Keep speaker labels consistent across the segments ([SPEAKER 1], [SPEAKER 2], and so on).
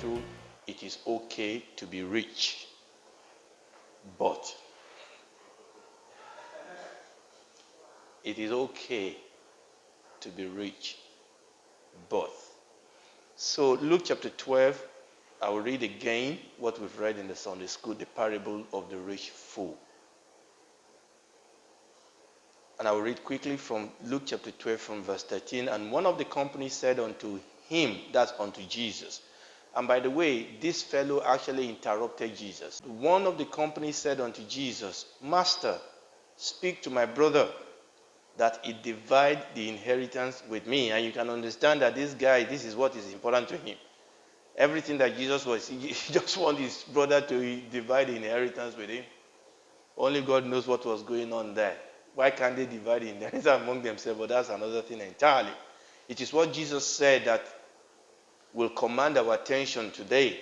[SPEAKER 1] title, It is Okay to be Rich, but. It is okay to be rich, but. So Luke chapter 12, I will read again what we've read in the Sunday school, the parable of the rich fool. And I will read quickly from Luke chapter 12 from verse 13. And one of the company said unto him, that's unto Jesus. And by the way, this fellow actually interrupted Jesus. One of the company said unto Jesus, Master, speak to my brother that he divide the inheritance with me. And you can understand that this guy, this is what is important to him. Everything that Jesus was, he just wanted his brother to divide the inheritance with him. Only God knows what was going on there. Why can't they divide the inheritance among themselves? But that's another thing entirely. It is what Jesus said that will command our attention today.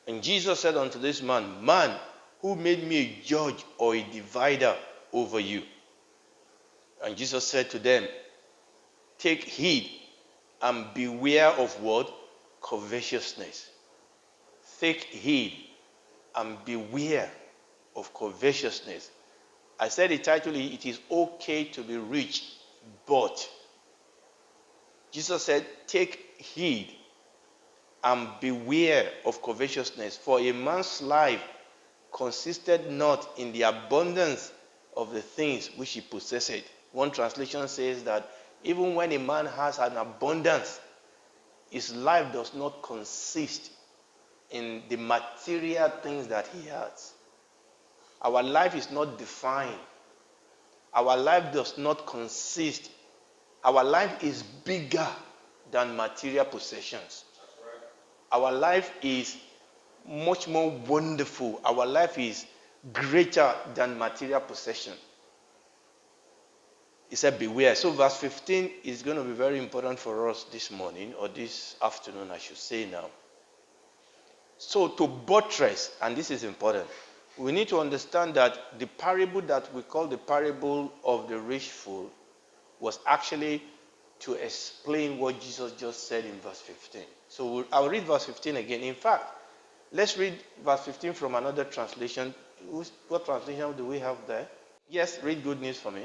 [SPEAKER 1] And Jesus said unto this man, Man, who made me a judge or a divider over you? And Jesus said to them, Take heed and beware of what? Covetousness. Take heed and beware of covetousness. I said the title, It is okay to be rich, but. Jesus said, Take heed and beware of covetousness, for a man's life consisted not in the abundance of the things which he possessed. One translation says that even when a man has an abundance, his life does not consist in the material things that he has. Our life is not defined. Our life does not consist. Our life is bigger than material possessions. Our life is much more wonderful. Our life is greater than material possession. He said, beware. So verse 15 is going to be very important for us this morning, or this afternoon, I should say now. So to buttress, and this is important, we need to understand that the parable that we call the parable of the rich fool was actually to explain what Jesus just said in verse 15. So I'll read verse 15 again. In fact, let's read verse 15 from another translation. What translation do we have there? Yes, read Good News for me.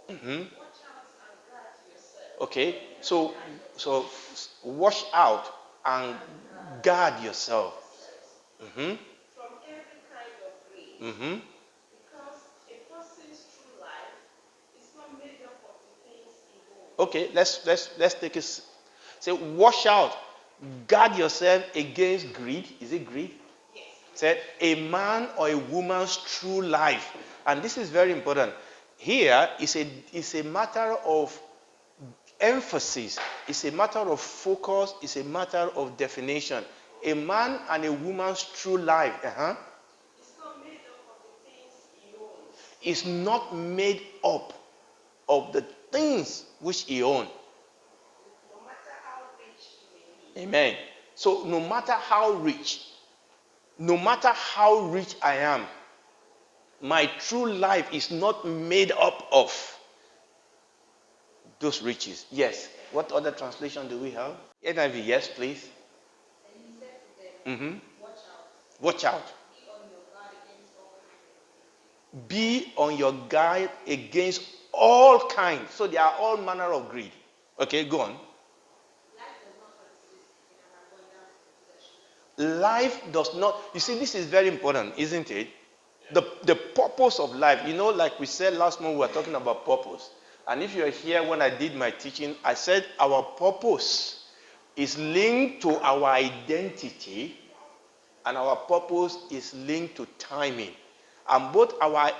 [SPEAKER 1] Mm-hmm. Okay, so wash out and guard yourself. Mm-hmm.
[SPEAKER 2] From every kind of greed.
[SPEAKER 1] Mm-hmm.
[SPEAKER 2] Because a person's true life is not made up of the things he owns.
[SPEAKER 1] Okay, let's take it. Say, wash out, guard yourself against greed. Is it greed?
[SPEAKER 2] Yes.
[SPEAKER 1] Said a man or a woman's true life, and this is very important. Here is a matter of emphasis. It's a matter of focus. It's a matter of definition. A man and a woman's true life.
[SPEAKER 2] It's not made up of the things he owns.
[SPEAKER 1] Is not made up of the things which he owns.
[SPEAKER 2] No matter how rich he may be.
[SPEAKER 1] Amen. So no matter how rich I am, my true life is not made up of those riches. Yes. What other translation do we have? NIV, yes, please.
[SPEAKER 2] And he said to them,
[SPEAKER 1] Mm-hmm.
[SPEAKER 2] Watch out.
[SPEAKER 1] Watch out. Be on your guard against all kinds. So they are all manner of greed. Okay, go on. Life does not. You see, this is very important, isn't it? The purpose of life. You know, like we said last month, we were talking about purpose. And if you're here when I did my teaching, I said our purpose is linked to our identity, and our purpose is linked to timing. And both our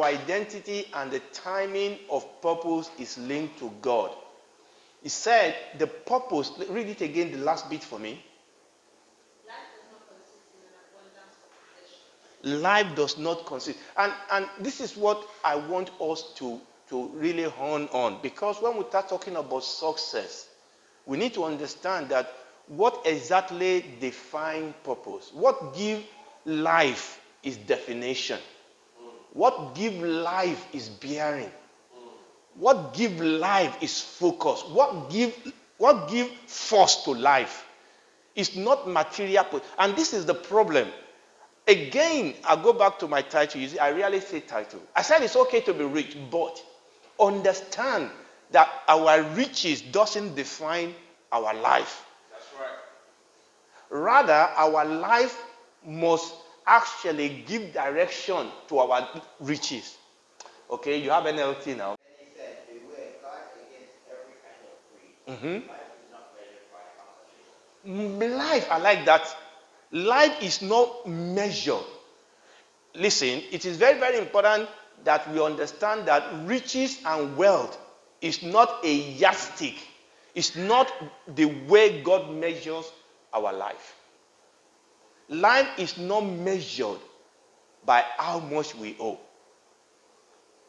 [SPEAKER 1] identity and the timing of purpose is linked to God. He said the purpose, read it again, the last bit for me. Life does not consist. And this is what I want us to really hone on. Because when we start talking about success, we need to understand that what exactly defines purpose. What gives life is definition. What gives life is bearing. What gives life is focus. What gives What gives force to life is not material. And this is the problem. Again, I go back to my title. You see, I rarely say title. I said it's okay to be rich, but understand that our riches doesn't define our life.
[SPEAKER 3] That's right.
[SPEAKER 1] Rather, our life must actually give direction to our riches. Okay, you have NLT now.
[SPEAKER 3] And he said, beware, guard against every kind of greed.
[SPEAKER 1] Mm-hmm.
[SPEAKER 3] Life is not measured by how much it is.
[SPEAKER 1] Life, I like that. Life is not measured. Listen, it is very, very important that we understand that riches and wealth is not a yardstick. It's not the way God measures our life. Life is not measured by how much we owe.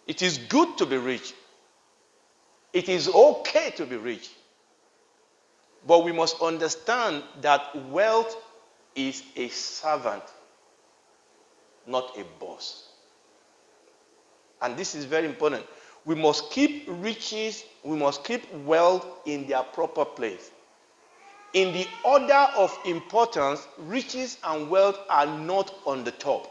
[SPEAKER 1] It is good to be rich. It is okay to be rich. But we must understand that wealth is a servant, not a boss. And this is very important. We must keep riches, we must keep wealth in their proper place. In the order of importance, riches and wealth are not on the top.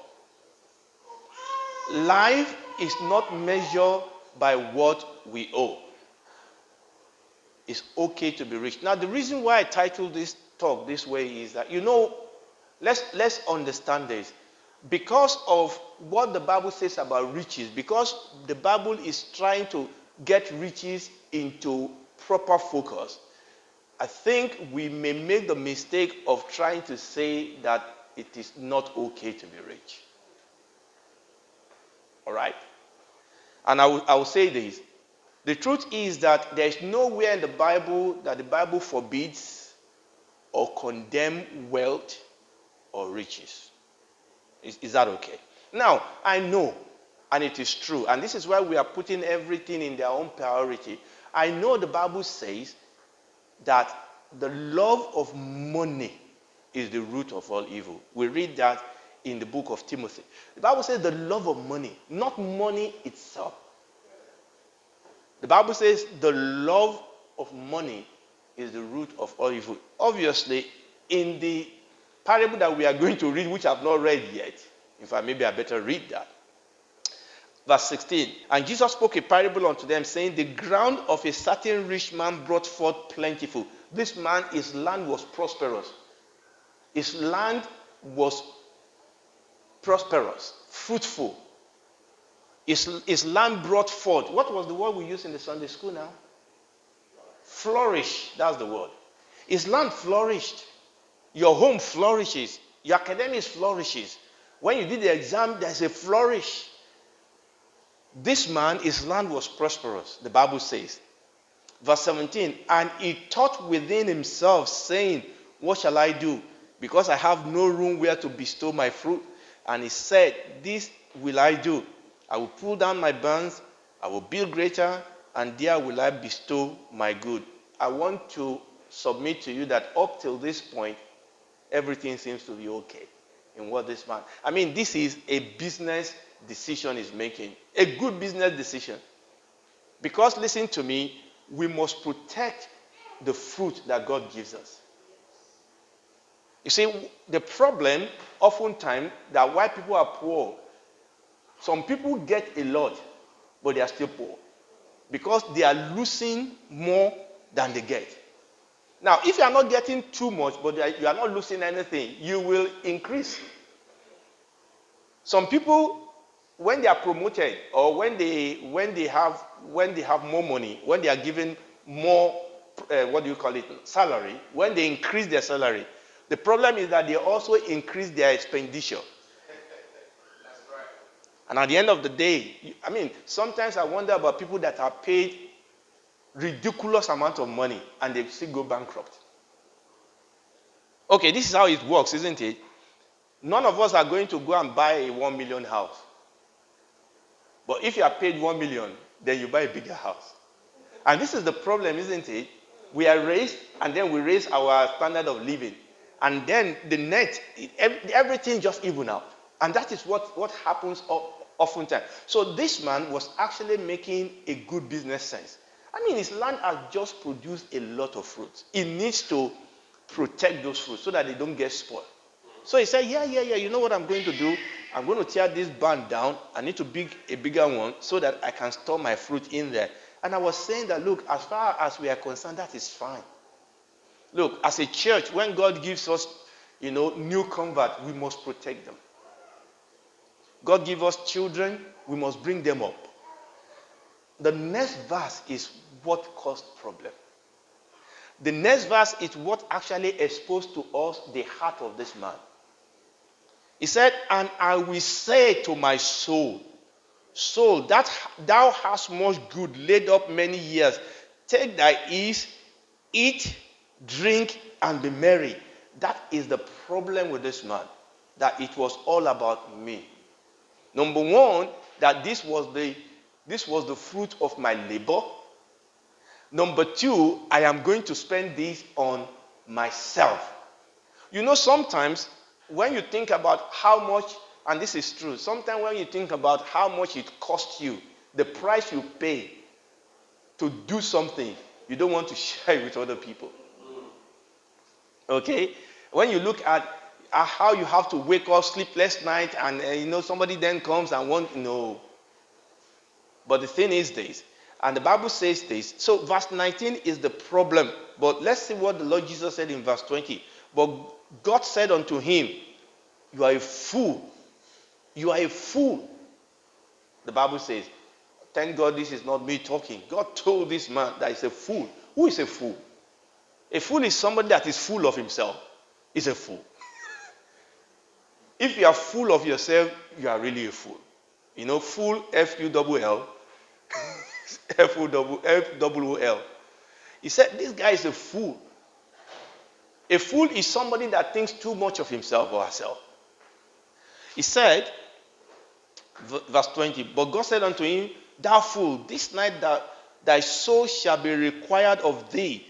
[SPEAKER 1] Life is not measured by what we owe. It's okay to be rich. Now, the reason why I titled this talk this way is that, let's understand this. Because of what the Bible says about riches, because the Bible is trying to get riches into proper focus, I think we may make the mistake of trying to say that it is not okay to be rich. All right? And I will say this. The truth is that there is nowhere in the Bible that the Bible forbids or condemns wealth or riches. Is that okay? Now, I know, and it is true, and this is why we are putting everything in their own priority. I know the Bible says that the love of money is the root of all evil. We read that in the book of Timothy. The Bible says the love of money, not money itself. The Bible says the love of money is the root of all evil. Obviously, in the parable that we are going to read, which I've not read yet, in fact, maybe I better read that. Verse 16, and Jesus spoke a parable unto them, saying, the ground of a certain rich man brought forth plentiful. This man, his land was prosperous. His land was prosperous, fruitful. His land brought forth. What was the word we used in the Sunday school now? Flourish. That's the word. His land flourished. Your home flourishes. Your academics flourishes. When you did the exam, there's a flourish. This man, his land was prosperous, the Bible says. Verse 17, and he thought within himself, saying, what shall I do? Because I have no room where to bestow my fruit. And he said, this will I do. I will pull down my barns, I will build greater, and there will I bestow my good. I want to submit to you that up till this point, everything seems to be okay in what this man. I mean, this is a business decision he's making. A good business decision. Because, listen to me, we must protect the fruit that God gives us. You see, the problem, oftentimes, that why people are poor, some people get a lot, but they are still poor. Because they are losing more than they get. Now, if you are not getting too much, but you are not losing anything, you will increase. Some people, when they are promoted, or when they have more money, when they are given more, salary, when they increase their salary, the problem is that they also increase their expenditure.
[SPEAKER 3] That's right.
[SPEAKER 1] And at the end of the day, I mean, sometimes I wonder about people that are paid ridiculous amount of money and they still go bankrupt. Okay, this is how it works, isn't it? None of us are going to go and buy a 1 million house. But if you are paid 1 million, then you buy a bigger house. And this is the problem, isn't it? We are raised, and then we raise our standard of living. And then the net, everything just even out. And that is what happens oftentimes. So this man was actually making a good business sense. I mean, his land has just produced a lot of fruits. He needs to protect those fruits so that they don't get spoiled. So he said, yeah, you know what I'm going to do? I'm going to tear this barn down. I need to build a bigger one so that I can store my fruit in there. And I was saying that, look, as far as we are concerned, that is fine. Look, as a church, when God gives us, new convert, we must protect them. God gives us children, we must bring them up. The next verse is what caused problem. The next verse is what actually exposed to us the heart of this man. He said, and I will say to my soul, soul, that thou hast much good laid up many years, take thy ease, eat, drink, and be merry. That is the problem with this man, that it was all about me. Number one, that this was the fruit of my labor. Number two, I am going to spend this on myself. Sometimes when you think about how much, and this is true, sometimes when you think about how much it costs you, the price you pay to do something, you don't want to share it with other people. Okay? When you look at how you have to wake up sleepless night and somebody then comes and wants, no. But the thing is this, and the Bible says this. So verse 19 is the problem. But let's see what the Lord Jesus said in verse 20. But God said unto him, you are a fool. You are a fool. The Bible says, thank God this is not me talking. God told this man that he's a fool. Who is a fool? A fool is somebody that is full of himself. Is a fool. If you are full of yourself, you are really a fool. Fool, F-U-L-L, F-O-L-L. He said, this guy is a fool. A fool is somebody that thinks too much of himself or herself. He said, verse 20, but God said unto him, thou fool, this night thy soul shall be required of thee.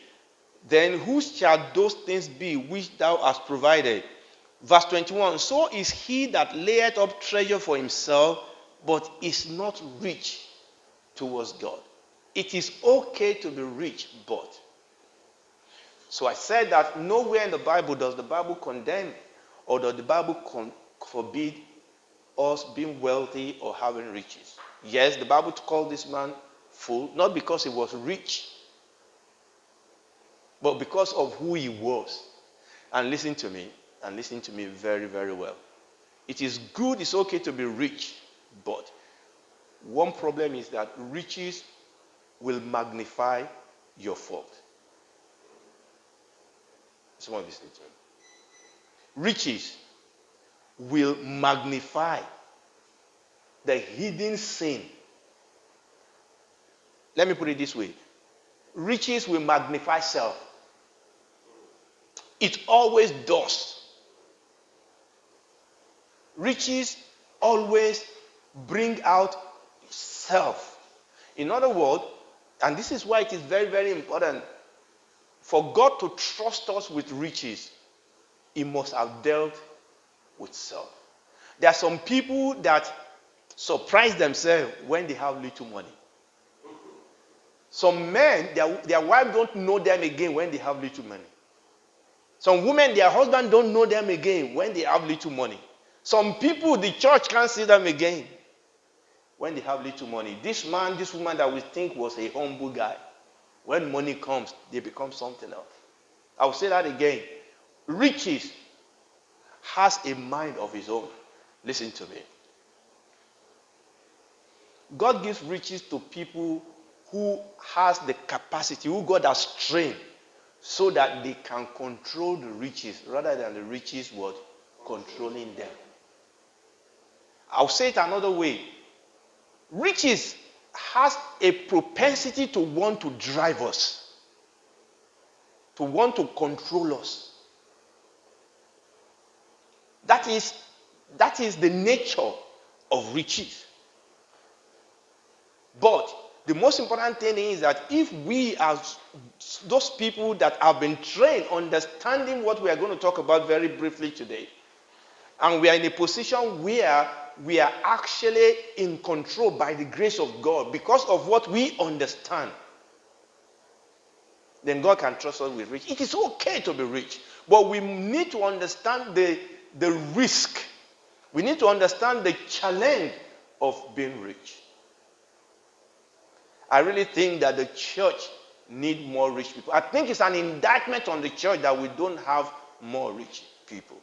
[SPEAKER 1] Then whose shall those things be which thou hast provided? Verse 21, so is he that layeth up treasure for himself, but is not rich towards God. It is okay to be rich, but. So I said that nowhere in the Bible does the Bible condemn or does the Bible forbid us being wealthy or having riches. Yes, the Bible called this man fool, not because he was rich, but because of who he was. And listen to me very, very well. It is good, it's okay to be rich, but one problem is that riches will magnify your fault. Someone listening to me. Riches will magnify the hidden sin. Let me put it this way. Riches will magnify self. It always does. Riches always bring out self. In other words, and this is why it is very, very important, for God to trust us with riches, he must have dealt with self. There are some people that surprise themselves when they have little money. Some men, their wife don't know them again when they have little money. Some women, their husband don't know them again when they have little money. Some people, the church can't see them again when they have little money. This man, this woman that we think was a humble guy, when money comes, they become something else. I will say that again. Riches has a mind of his own. Listen to me. God gives riches to people who has the capacity, who God has trained, so that they can control the riches rather than the riches controlling them. I'll say it another way. Riches has a propensity to want to drive us, to want to control us. That is the nature of riches. But the most important thing is that if we are those people that have been trained, understanding what we are going to talk about very briefly today, and we are in a position where we are actually in control by the grace of God because of what we understand, then God can trust us with rich. It is okay to be rich, but we need to understand the risk. We need to understand the challenge of being rich. I really think that the church needs more rich people. I think it's an indictment on the church that we don't have more rich people.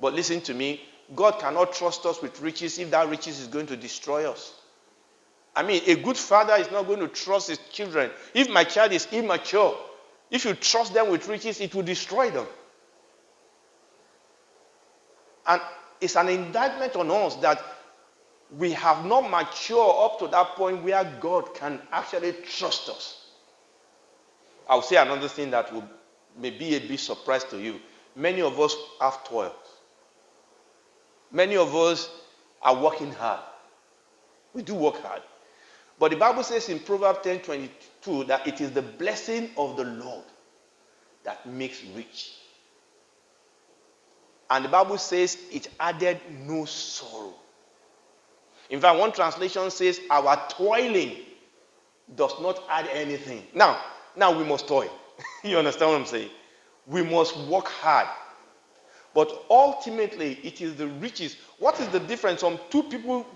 [SPEAKER 1] But listen to me, God cannot trust us with riches if that riches is going to destroy us. I mean, a good father is not going to trust his children. If my child is immature, if you trust them with riches, it will destroy them. And it's an indictment on us that we have not matured up to that point where God can actually trust us. I'll say another thing that will maybe a bit surprise to you. Many of us have toils. Many of us are working hard. We do work hard. But the Bible says in Proverbs 10:22 that it is the blessing of the Lord that makes rich. And the Bible says it added no sorrow. In fact, one translation says our toiling does not add anything. Now we must toil. You understand what I'm saying? We must work hard. But ultimately, it is the riches. What is the difference? Two people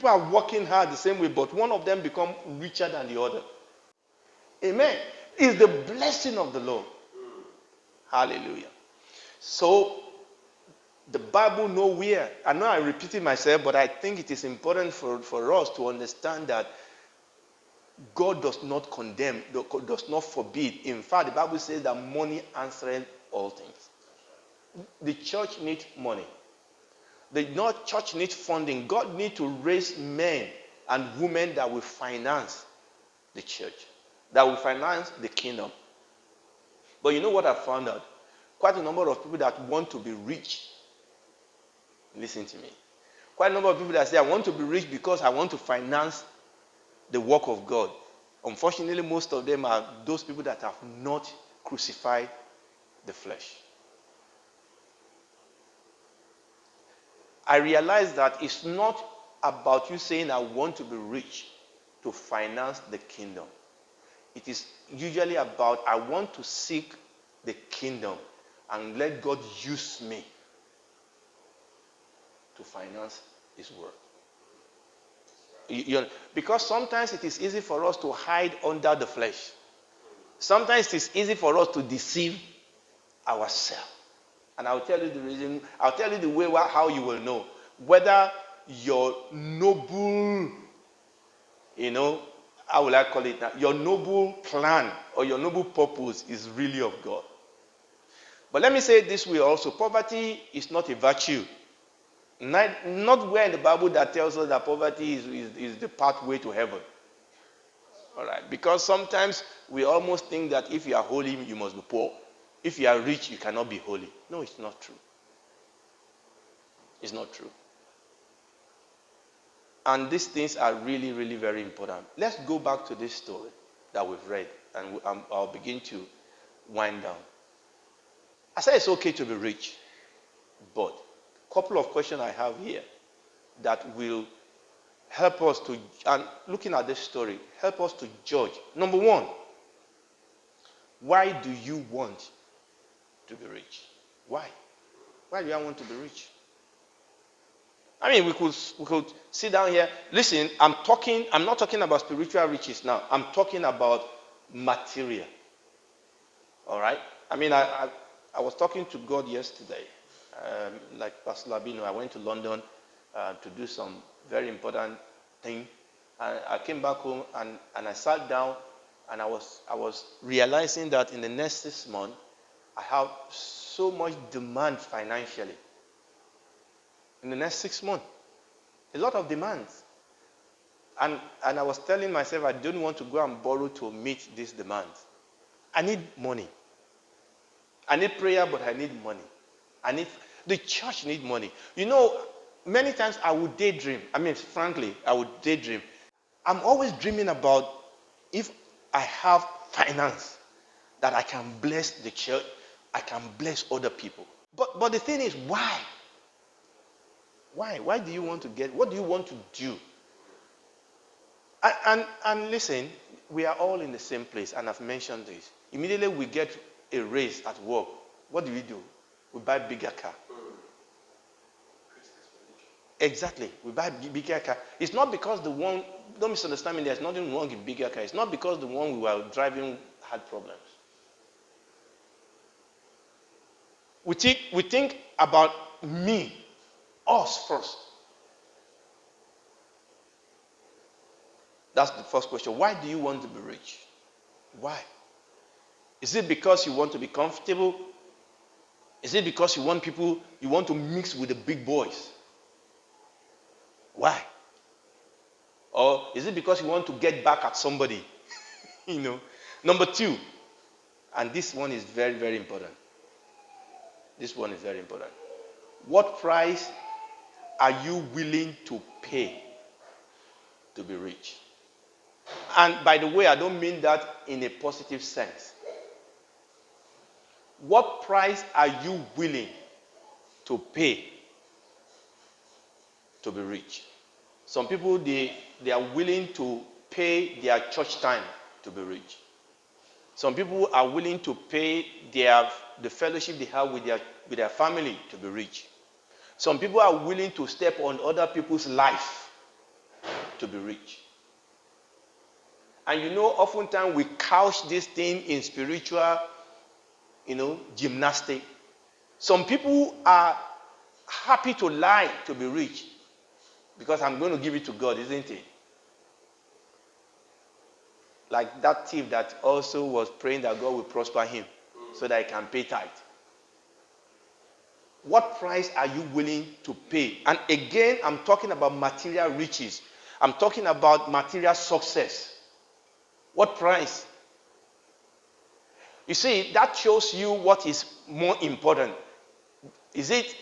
[SPEAKER 1] are working hard the same way, but one of them become richer than the other. Amen. It's the blessing of the Lord. Hallelujah. So, the Bible nowhere, I know I'm repeating myself, but I think it is important for us to understand that God does not condemn, does not forbid. In fact, the Bible says that money answers all things. The church needs money. The church needs funding. God needs to raise men and women that will finance the church, that will finance the kingdom. But you know what I found out? Quite a number of people that want to be rich. Listen to me. Quite a number of people that say, I want to be rich because I want to finance the work of God. Unfortunately, most of them are those people that have not crucified the flesh. I realize that it's not about you saying, I want to be rich to finance the kingdom. It is usually about, I want to seek the kingdom and let God use me to finance his work. Because sometimes it is easy for us to hide under the flesh. Sometimes it is easy for us to deceive ourselves. And I'll tell you the reason, I'll tell you the way how you will know whether your noble, how will I call it now? Your noble plan or your noble purpose is really of God. But let me say it this way also, poverty is not a virtue. Not where in the Bible that tells us that poverty is the pathway to heaven. All right, because sometimes we almost think that if you are holy, you must be poor. If you are rich, you cannot be holy. No, it's not true. It's not true. And these things are really, really very important. Let's go back to this story that we've read, and I'll begin to wind down. I said it's okay to be rich, but a couple of questions I have here that will help us to, and looking at this story, help us to judge. Number one, why do you want to be rich? Why? Why do I want to be rich? I mean, we could sit down here. Listen, I'm not talking about spiritual riches now. I'm talking about material. All right? I mean, I was talking to God yesterday. Like Pastor Labino, I went to London to do some very important thing. I came back home and I sat down and I was realizing that in the next 6 months, I have so much demand financially. In the next 6 months, a lot of demands. And I was telling myself I don't want to go and borrow to meet these demands. I need money. I need prayer, but I need money. The church needs money. Many times I would daydream. I mean, frankly, I would daydream. I'm always dreaming about if I have finance, that I can bless the church, I can bless other people. But the thing is, why? Why? Why do you want to get? What do you want to do? And listen, we are all in the same place, and I've mentioned this. Immediately we get a raise at work. What do? We buy bigger car. Exactly. We buy bigger car. It's not because the one, don't misunderstand me, there's nothing wrong in bigger car. It's not because the one we were driving had problems. We think about me, us first. That's the first question. Why do you want to be rich? Why? Is it because you want to be comfortable? Is it because you want to mix with the big boys? Why? Or is it because you want to get back at somebody? Number two, and this one is very, very important. This one is very important. What price are you willing to pay to be rich? And by the way, I don't mean that in a positive sense. What price are you willing to pay to be rich? Some people, they are willing to pay their church time to be rich. Some people are willing to pay the fellowship they have with their family to be rich. Some people are willing to step on other people's life to be rich. And oftentimes we couch this thing in spiritual, gymnastics. Some people are happy to lie to be rich because I'm going to give it to God, isn't it? Like that thief that also was praying that God will prosper him so that he can pay tithe. What price are you willing to pay? And again, I'm talking about material riches. I'm talking about material success. What price? You see, that shows you what is more important. Is it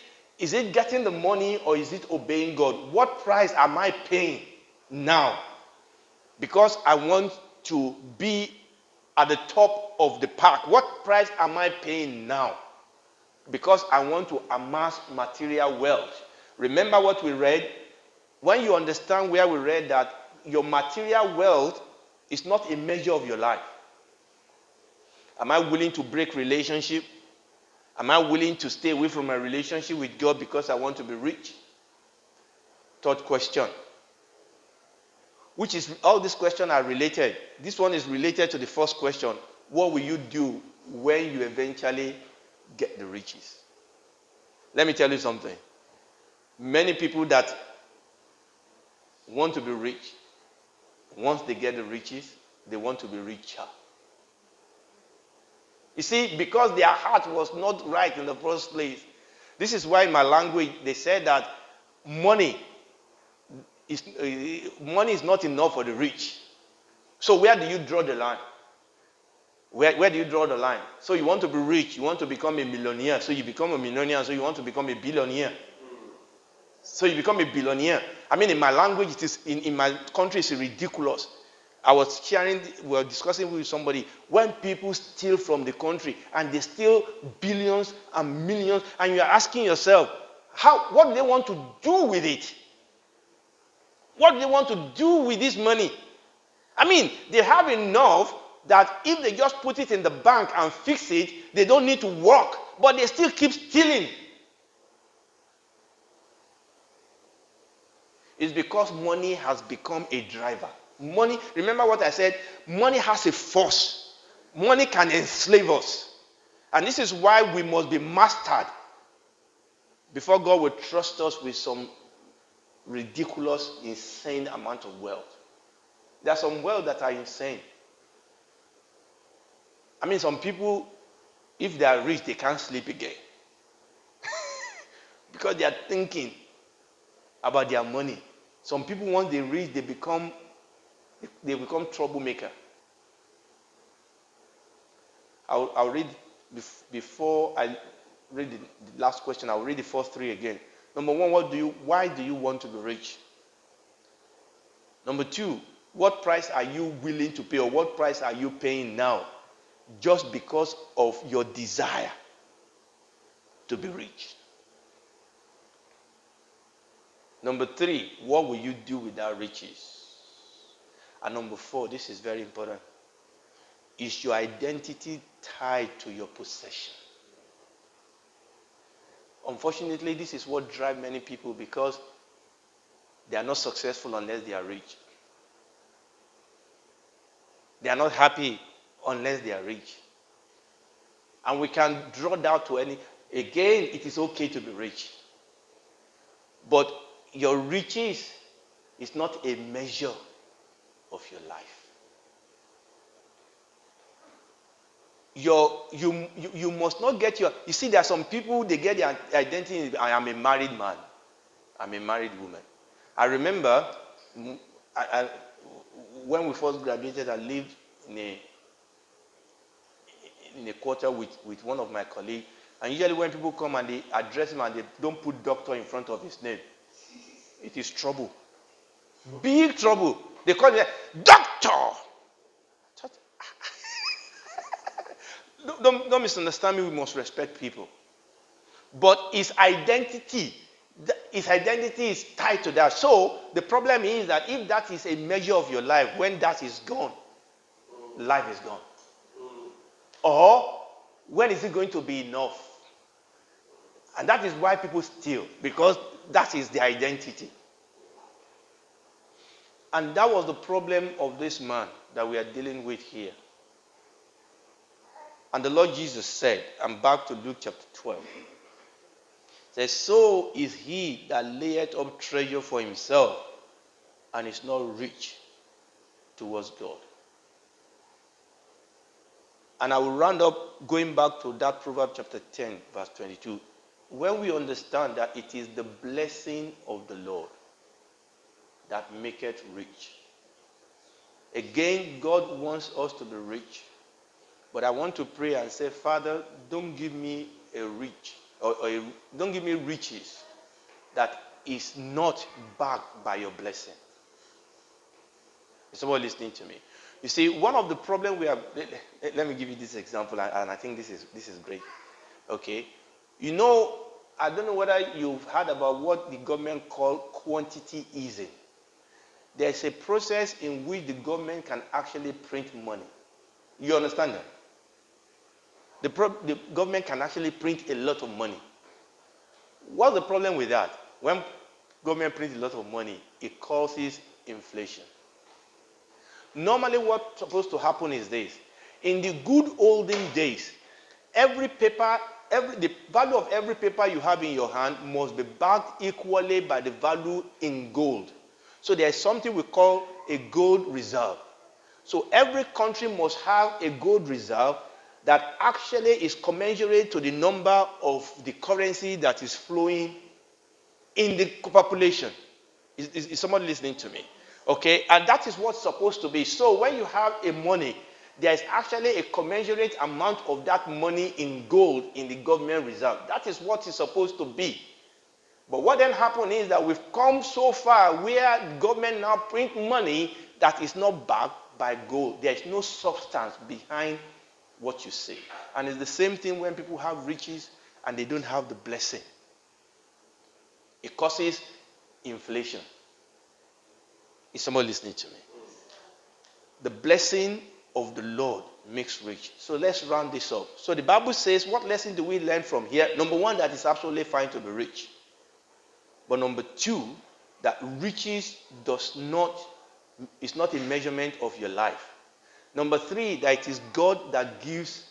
[SPEAKER 1] getting the money or is it obeying God? What price am I paying now? Because I want to be at the top of the pack. What price am I paying now? Because I want to amass material wealth. Remember what we read? When you understand where we read that your material wealth is not a measure of your life. Am I willing to break relationship? Am I willing to stay away from my relationship with God because I want to be rich? Third question. Which is, all these questions are related. This one is related to the first question. What will you do when you eventually get the riches? Let me tell you something. Many people that want to be rich, once they get the riches, they want to be richer. You see, because their heart was not right in the first place. This is why in my language they said that money is not enough for the rich. So where do you draw the line? Where do you draw the line? So you want to be rich, you want to become a millionaire. So you become a millionaire, so you want to become a billionaire. So you become a billionaire. I mean, in my language, it is in my country, it's ridiculous. We were discussing with somebody, when people steal from the country and they steal billions and millions, and you are asking yourself, what do they want to do with it? What do they want to do with this money? I mean, they have enough that if they just put it in the bank and fix it, they don't need to work, but they still keep stealing. It's because money has become a driver. Money, remember what I said? Money has a force. Money can enslave us. And this is why we must be mastered before God will trust us with some ridiculous, insane amount of wealth. There are some wealth that are insane. I mean, some people, if they are rich, they can't sleep again. Because they are thinking about their money. Some people, once they reach, they become troublemaker. I'll read, before I read the last question, I'll read the first three again. Number one, why do you want to be rich? Number two, what price are you willing to pay, or what price are you paying now just because of your desire to be rich? Number three, what will you do with that riches? And number 4, this is very important. Is your identity tied to your possession? Unfortunately, this is what drives many people, because they are not successful unless they are rich. They are not happy unless they are rich. And we can draw that to any. Again, it is okay to be rich. But your riches is not a measure of your life. You must not get your. You see, there are some people, they get their identity. I am a married man. I'm a married woman. I remember when we first graduated, I lived in a quarter with one of my colleagues. And usually when people come and they address him and they don't put doctor in front of his name, it is trouble. Big trouble. They call it doctor. Don't misunderstand me. We must respect people. But his identity is tied to that. So the problem is that if that is a measure of your life, when that is gone, life is gone. Or when is it going to be enough? And that is why people steal, because that is the identity. And that was the problem of this man that we are dealing with here. And the Lord Jesus said, I'm back to Luke chapter 12. Says, so is he that layeth up treasure for himself and is not rich towards God. And I will round up going back to that Proverbs chapter 10, verse 22. When we understand that it is the blessing of the Lord that maketh rich. Again, God wants us to be rich. But I want to pray and say, Father, don't give me a rich, don't give me riches that is not backed by your blessing. Is someone listening to me? You see, one of the problems we have, let me give you this example, and I think this is great. Okay? You know, I don't know whether you've heard about what the government call quantity easing. There's a process in which the government can actually print money. You understand that? The government can actually print a lot of money. What's the problem with that? When government prints a lot of money, it causes inflation. Normally what's supposed to happen is this. In the good olden days, the value of every paper you have in your hand must be backed equally by the value in gold. So there is something we call a gold reserve. So every country must have a gold reserve that actually is commensurate to the number of the currency that is flowing in the population. Is somebody listening to me? Okay, and that is what's supposed to be. So when you have a money, there is actually a commensurate amount of that money in gold in the government reserve. That is what is supposed to be. But what then happened is that we've come so far where government now print money that is not backed by gold. There is no substance behind what you say. And it's the same thing when people have riches and they don't have the blessing. It causes inflation. Is someone listening to me? The blessing of the Lord makes rich. So let's round this up. So the Bible says, what lesson do we learn from here? Number one, that it's absolutely fine to be rich. But number two, that riches is not a measurement of your life. Number three, that it is God that gives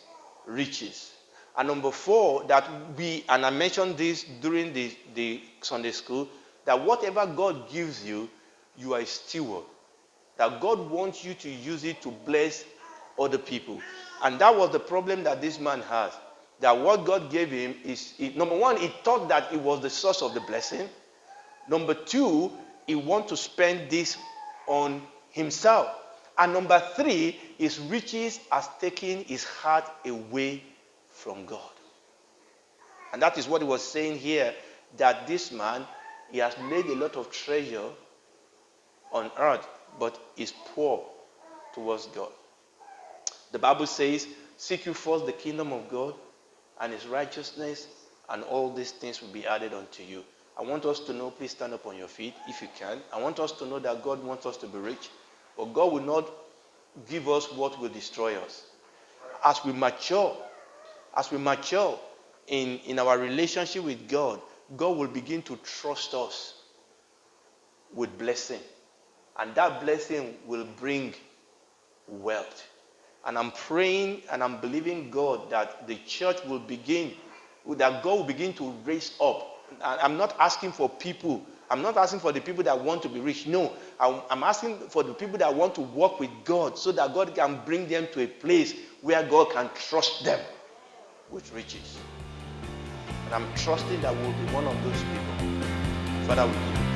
[SPEAKER 1] riches. And number four, that and I mentioned this during the Sunday school, that whatever God gives you, you are a steward. That God wants you to use it to bless other people. And that was the problem that this man has. That what God gave him is, number one, he thought that it was the source of the blessing. Number two, he wants to spend this on himself. And number three, his riches has taken his heart away from God. And that is what he was saying here, that this man, he has laid a lot of treasure on earth, but is poor towards God. The Bible says, seek you first the kingdom of God and his righteousness, and all these things will be added unto you. I want us to know, please stand up on your feet if you can. I want us to know that God wants us to be rich. But God will not give us what will destroy us. As we mature in our relationship with God, God will begin to trust us with blessing. And that blessing will bring wealth. And I'm praying and I'm believing God that the church will begin, that God will begin to raise up. I'm not asking for people. I'm not asking for the people that want to be rich. No, I'm asking for the people that want to walk with God so that God can bring them to a place where God can trust them with riches. And I'm trusting that we'll be one of those people. Father, we give you